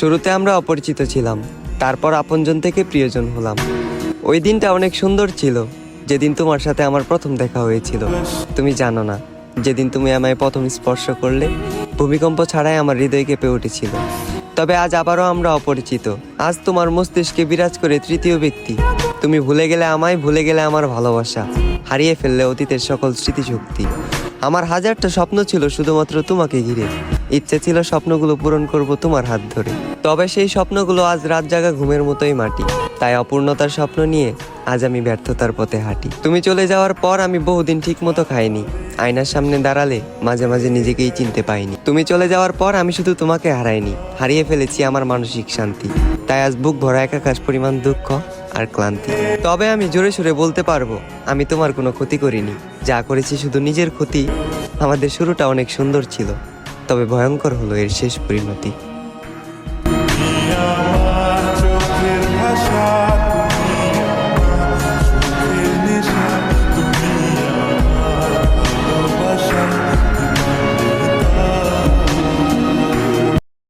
শুরুতে আমরা অপরিচিত ছিলাম, তারপর আপনজন থেকে প্রিয়জন হলাম। ওই দিনটা অনেক সুন্দর ছিল, যেদিন তোমার সাথে আমার প্রথম দেখা হয়েছিল। তুমি জানো না, যেদিন তুমি আমায় প্রথম স্পর্শ করলে, ভূমিকম্প ছাড়াই আমার হৃদয় কেঁপে উঠেছিল। তবে আজ আবারও আমরা অপরিচিত। আজ তোমার মস্তিষ্কে বিরাজ করে তৃতীয় ব্যক্তি। তুমি ভুলে গেলে আমায়, ভুলে গেলে আমার ভালোবাসা, হারিয়ে ফেললে অতীতের সকল স্মৃতিশক্তি। আমার হাজারটা স্বপ্ন ছিল শুধুমাত্র তোমাকে ঘিরে। ইচ্ছে ছিল স্বপ্নগুলো পূরণ করব তোমার হাত ধরে। তবে সেই স্বপ্নগুলো আজ রাত জাগা ঘুমের মতোই মাটি। তাই অপূর্ণতার স্বপ্ন নিয়ে আজ আমি ব্যর্থতার পথে হাঁটি। তুমি চলে যাওয়ার পর আমি বহুদিন ঠিক মতো খাইনি। আয়নার সামনে দাঁড়ালে মাঝে মাঝে নিজেকেই চিনতে পাইনি। তুমি চলে যাওয়ার পর আমি শুধু তোমাকে হারাইনি, হারিয়ে ফেলেছি আমার মানসিক শান্তি। তাই আজ বুক ভরা একাকাশ পরিমাণ দুঃখ আর ক্লান্তি। তবে আমি জোরে সোরে বলতে পারবো, আমি তোমার কোনো ক্ষতি করিনি। যা করেছি শুধু নিজের ক্ষতি। আমাদের শুরুটা অনেক সুন্দর ছিল, তবে ভয়ঙ্কর হলো এর শেষ পরিণতি।